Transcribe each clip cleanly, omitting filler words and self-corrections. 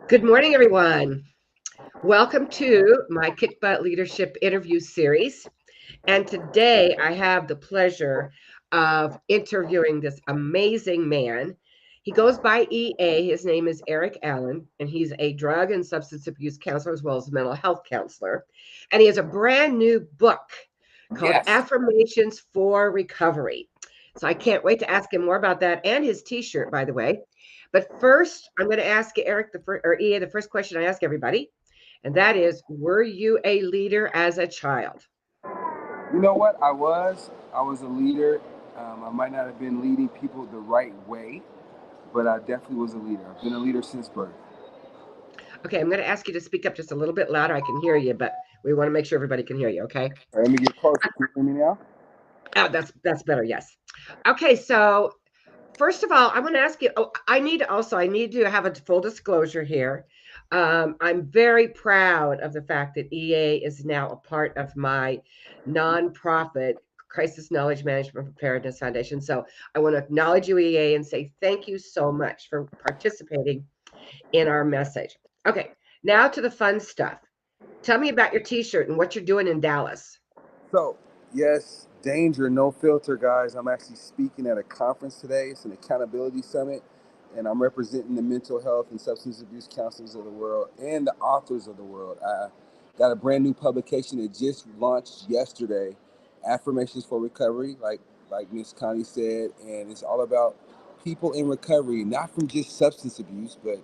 Good morning, everyone. Welcome to my Kick Butt Leadership interview series. And today I have the pleasure of interviewing this amazing man. He goes by EA. His name is Erick Allen, and he's a drug and substance abuse counselor as well as a mental health counselor. And he has a brand new book called Yes. Affirmations for Recovery. So I can't wait to ask him more about that and his t-shirt, by the way. But first, I'm going to ask Eric or EA the first question I ask everybody, and that is, were you a leader as a child? You know what? I was a leader. I might not have been leading people the right way, but I definitely was a leader. I've been a leader since birth. Okay, I'm going to ask you to speak up just a little bit louder. I can hear you, but we want to make sure everybody can hear you. Okay. All right, let me get closer. Can you hear me now? Oh, that's better. Yes. Okay. So first of all, I want to ask you. Oh, I need to have a full disclosure here. I'm very proud of the fact that EA is now a part of my nonprofit Crisis Knowledge Management Preparedness Foundation. So I want to acknowledge you, EA, and say thank you so much for participating in our message. Okay, now to the fun stuff. Tell me about your T-shirt and what you're doing in Dallas. So, yes, danger, no filter, guys. I'm actually speaking at a conference today. It's an accountability summit, and I'm representing the mental health and substance abuse counselors of the world and the authors of the world. I got a brand new publication that just launched yesterday, Affirmations for Recovery, like Miss Connie said, and it's all about people in recovery, not from just substance abuse, but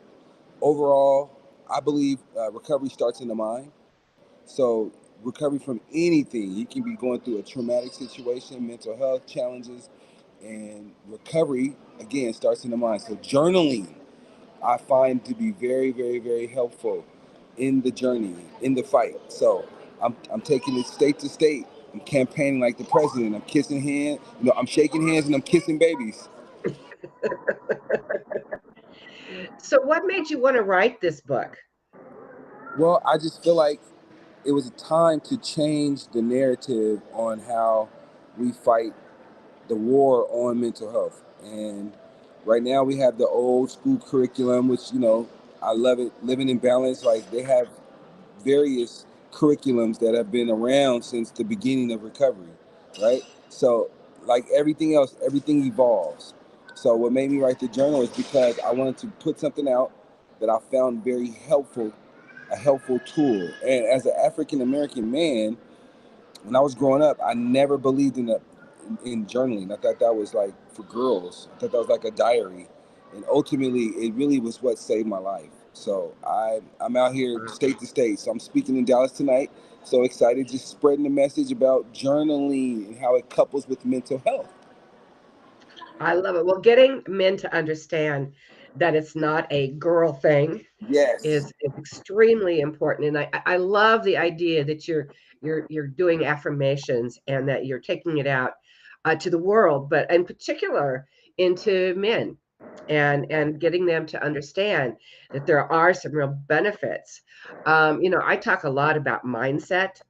overall. I believe recovery starts in the mind. So recovery from anything, you can be going through a traumatic situation, mental health challenges, and recovery again starts in the mind. So journaling, I find to be very, very, very helpful in the journey, in the fight. So I'm taking it state to state. I'm campaigning like the president. I'm kissing hands, I'm shaking hands and I'm kissing babies. So, what made you want to write this book? Well, I just feel like it was a time to change the narrative on how we fight the war on mental health. And right now we have the old school curriculum, which, I love it, living in balance. Like they have various curriculums that have been around since the beginning of recovery, right? So, like everything else, everything evolves. So, what made me write the journal is because I wanted to put something out that I found very helpful, a helpful tool. And as an African American man, when I was growing up, I never believed in journaling. I thought that was like for girls. I thought that was like a diary, and ultimately, it really was what saved my life. So I'm out here Wow, state to state. So I'm speaking in Dallas tonight. So excited, just spreading the message about journaling and how it couples with mental health. I love it. Well, getting men to understand that it's not a girl thing Yes. is extremely important. And I love the idea that you're doing affirmations and that you're taking it out to the world, but in particular into men and getting them to understand that there are some real benefits. I talk a lot about mindset,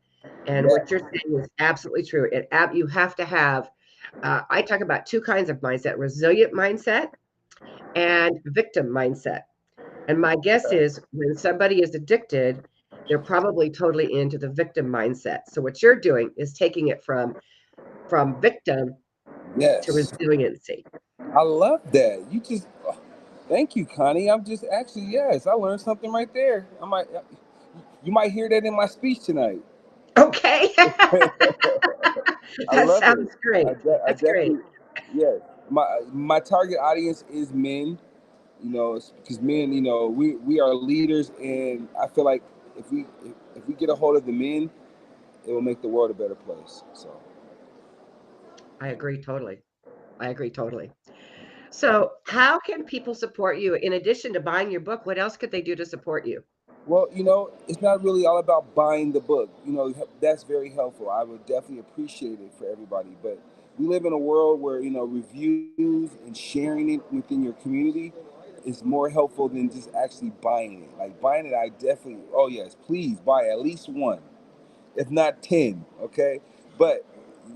and what Yes. you're saying is absolutely true. You have to have. I talk about two kinds of mindset: resilient mindset and victim mindset. And my guess is when somebody is addicted, they're probably totally into the victim mindset. So what you're doing is taking it from victim to Yes. resiliency. I love that. Thank you, Connie. I'm just actually, yes, I learned something right there. You might hear that in my speech tonight. Okay. I That love it. sounds great. I That's great. definitely, yes. My target audience is men. It's because men, we are leaders, and I feel like if we get a hold of the men, it will make the world a better place. So, I agree totally. I agree totally. So, how can people support you in addition to buying your book? What else could they do to support you? well, it's not really all about buying the book. That's very helpful. I would definitely appreciate it for everybody, but we live in a world where reviews and sharing it within your community is more helpful than just actually buying it. Like buying it, I definitely. Oh yes, please buy at least one, if not 10. Okay, but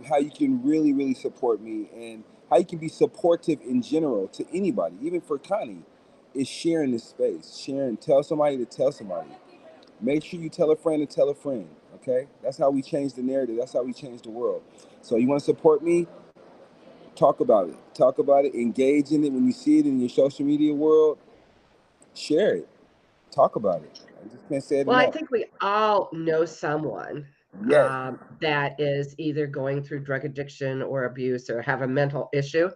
how you can really, really support me and how you can be supportive in general to anybody, even for Connie, is sharing this space. Sharing, tell somebody to tell somebody. Make sure you tell a friend to tell a friend. Okay, that's how we change the narrative. That's how we change the world. So you want to support me? Talk about it. Talk about it. Engage in it. When you see it in your social media world, share it. Talk about it. I just can't say it Well, I enough. think we all know someone Yes. that is either going through drug addiction or abuse or have a mental issue.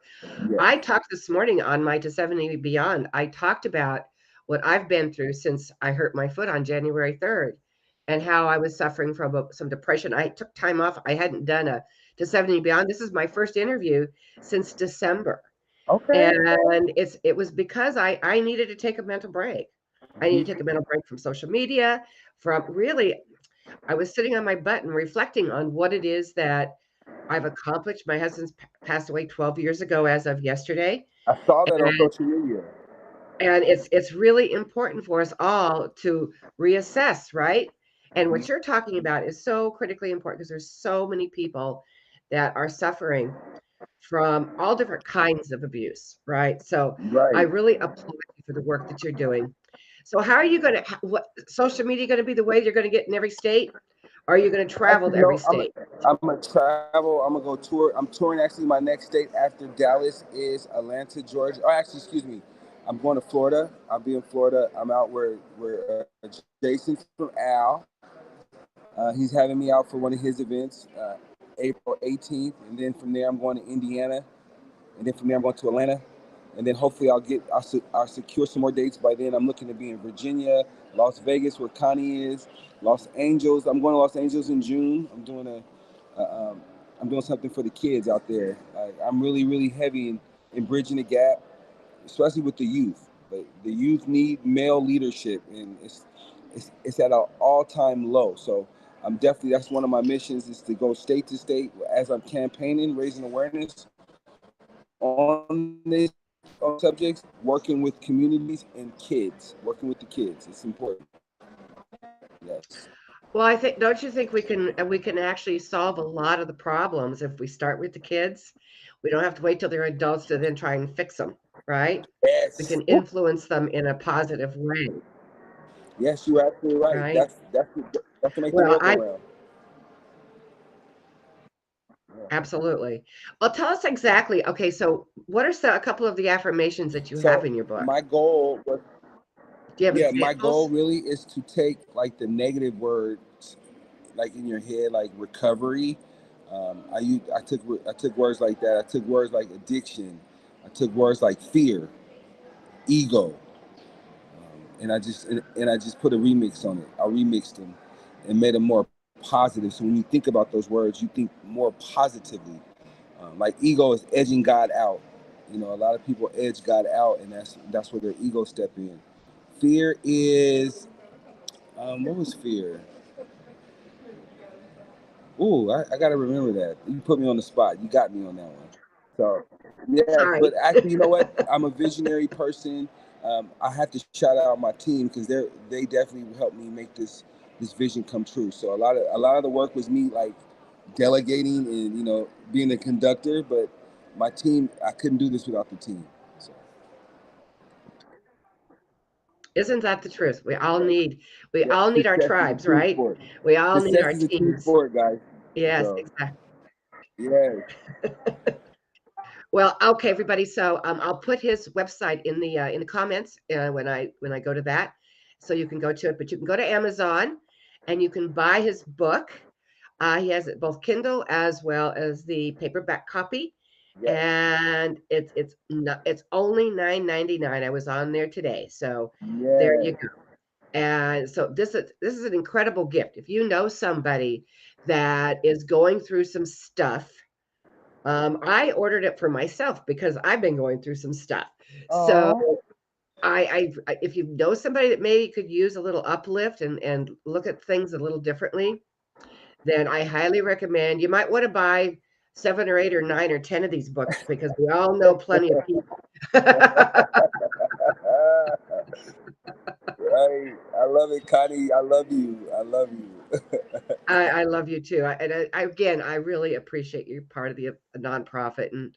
Yes. I talked this morning on my To 70 Beyond. I talked about what I've been through since I hurt my foot on January 3rd and how I was suffering from some depression. I took time off. I hadn't done a To 70 Beyond. This is my first interview since December. Okay. And it was because I needed to take a mental break. I needed to take a mental break from social media, from really I was sitting on my butt and reflecting on what it is that I've accomplished. My husband's passed away 12 years ago as of yesterday. I saw that on And social media. it's really important for us all to reassess, right? And Mhm. what you're talking about is so critically important because there's so many people that are suffering from all different kinds of abuse, right? So I Right. really applaud you for the work that you're doing. So how are you going to, what social media going to be the way you're going to get in every state? Or are you going to travel Actually, to every no. state? I'm gonna travel. I'm gonna go tour. I'm touring. Actually, my next state after Dallas is Atlanta, Georgia. Oh, actually, excuse me. I'm going to Florida. I'll be in Florida. I'm out where Jason from Al. He's having me out for one of his events, April 18th, and then from there I'm going to Indiana, and then from there I'm going to Atlanta, and then hopefully I'll secure some more dates by then. I'm looking to be in Virginia, Las Vegas, where Connie is, Los Angeles. I'm going to Los Angeles in June. Uh, um, I'm doing something for the kids out there. I'm really heavy in bridging the gap, especially with the youth. But the youth need male leadership, and it's at an all-time low. So I'm definitely, that's one of my missions, is to go state to state as I'm campaigning, raising awareness on this on subjects, working with communities and kids, working with the kids. It's important. Yes. Well, I think, don't you think we can actually solve a lot of the problems if we start with the kids? We don't have to wait till they're adults to then try and fix them, right? We Yes. can influence them in a positive way, Yes, you're absolutely right. right? That's to make the Well, world go round. Yeah. absolutely. Well, tell us exactly. Okay, so what are a couple of the affirmations that you have So in your book? my goal was, Do you have yeah, my goal examples? really is to take like the negative words, like in your head, like recovery. I took words like that. I took words like addiction. I took words like fear, ego, and I just put a remix on it. I remixed them and made them more positive. So when you think about those words, you think more positively. Like ego is edging God out. You know, a lot of people edge God out, and that's where their ego step in. Fear is what was fear? Ooh, I got to remember that. You put me on the spot. You got me on that one. So, All yes, right. but actually, you know what? I'm a visionary person. I have to shout out my team because they definitely helped me make this vision come true. So a lot of the work was me like delegating and being a conductor, but my team, I couldn't do this without the team. So Isn't that the truth? We yeah, all need our success is a tribes, team right? sport. We all need Success our is a team teams. sport, guys. Yes, So exactly. yeah. Well, okay, everybody. So I'll put his website in the comments when I go to that, so you can go to it. But you can go to Amazon, and you can buy his book. He has it both Kindle as well as the paperback copy, Yes. and it's only $9.99. I was on there today, so there you Yes. go. And so this is an incredible gift. If you know somebody that is going through some stuff, I ordered it for myself because I've been going through some stuff. So Oh. if you know somebody that maybe could use a little uplift and look at things a little differently, then I highly recommend. You might want to buy 7 or 8 or 9 or 10 of these books because we all know plenty of people. Right. I love it, Connie. I love you. I love you. I love you too. Again, I really appreciate you part of the nonprofit, and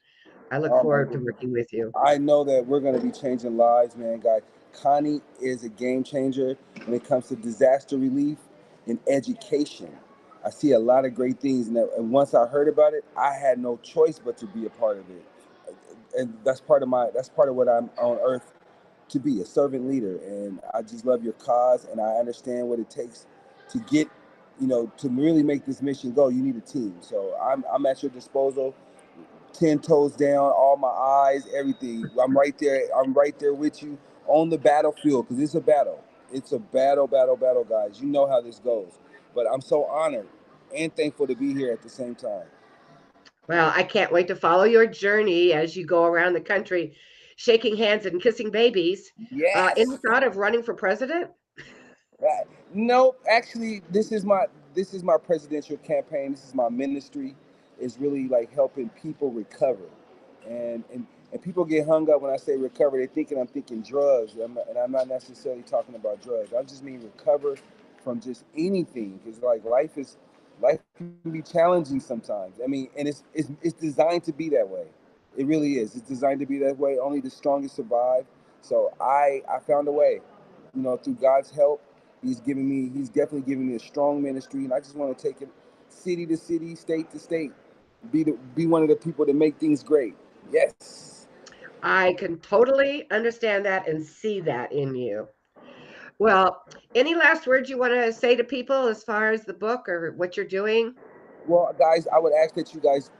I look Oh my forward to goodness. working with you. I know that we're gonna be changing lives, man, guys. Connie is a game changer when it comes to disaster relief and education. I see a lot of great things, and once I heard about it, I had no choice but to be a part of it. And that's part of what I'm on earth to be, a servant leader. And I just love your cause, and I understand what it takes to get, to really make this mission go. You need a team, so I'm at your disposal. 10 toes down, all my eyes, everything. I'm right there. I'm right there with you on the battlefield, because it's a battle. It's a battle, guys. You know how this goes. But I'm so honored and thankful to be here at the same time. Well, I can't wait to follow your journey as you go around the country, shaking hands and kissing babies. Any Yes. thought of running for president? Right. Nope. Actually, this is my presidential campaign. This is my ministry. It's really like helping people recover, and people get hung up when I say recover. They're thinking I'm thinking drugs, and I'm not necessarily talking about drugs. I just mean recover from just anything, because like life can be challenging sometimes. I mean, and it's designed to be that way. It really is. It's designed to be that way. Only the strongest survive. So I found a way, through God's help. He's definitely giving me a strong ministry, and I just want to take it city to city, state to state, be one of the people that make things great. Yes. I can totally understand that and see that in you. Well, any last words you want to say to people as far as the book or what you're doing? Well, guys, I would ask that you guys,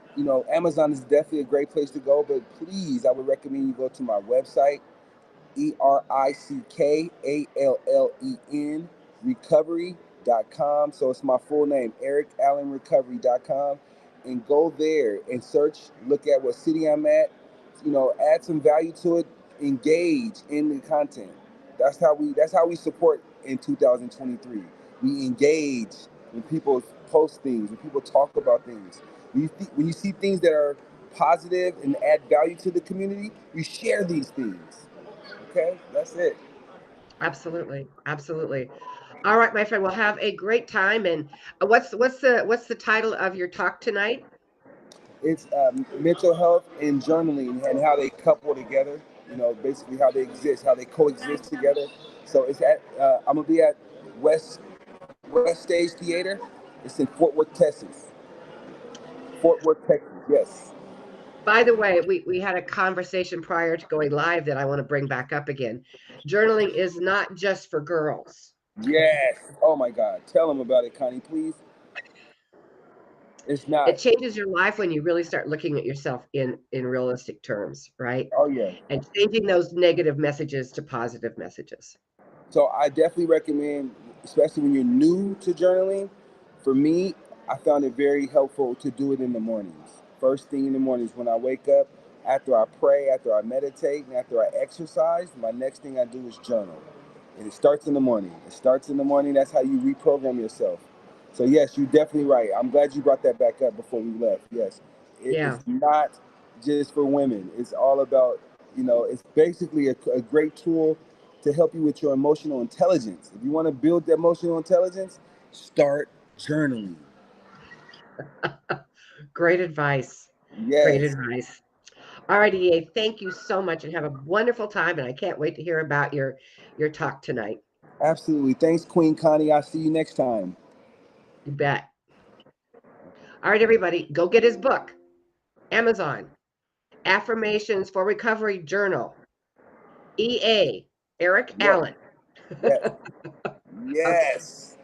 Amazon is definitely a great place to go, but please, I would recommend you go to my website, ERICKALLEN recovery.com. So it's my full name, Erick Allen recovery.com. And go there and search, look at what city I'm at, add some value to it, engage in the content. That's how we support in 2023. We engage when people post things, when people talk about things. When you see things that are positive and add value to the community, we share these things. Okay, that's it. Absolutely. Absolutely. All right, my friend, we'll have a great time. And what's the title of your talk tonight? It's mental health and journaling and how they couple together. Basically how they exist, how they coexist together. So I'm gonna be at West West Stage Theater. It's in Fort Worth, Texas. Fort Worth, Texas. Yes. By the way, we had a conversation prior to going live that I want to bring back up again. Journaling is not just for girls. Yes. Oh my God. Tell them about it, Connie, please. It's not. It changes your life when you really start looking at yourself in realistic terms, right? Oh yeah. And changing those negative messages to positive messages. So I definitely recommend, especially when you're new to journaling. For me, I found it very helpful to do it in the mornings. First thing in the mornings when I wake up, after I pray, after I meditate, and after I exercise, my next thing I do is journal. And it starts in the morning. It starts in the morning. That's how you reprogram yourself. So yes, you're definitely right. I'm glad you brought that back up before we left. Yes, it's Yeah, not just for women. It's all about, it's basically a great tool to help you with your emotional intelligence. If you want to build the emotional intelligence, start journaling. great advice. Great Yes, advice. All right, EA, thank you so much and have a wonderful time. And I can't wait to hear about your talk tonight. absolutely. Thanks, Queen Connie. I'll see you next time. You bet. All right, everybody, go get his book. Amazon. Affirmations for Recovery Journal. EA, Erick Yes, Allen. yes, Okay. yes.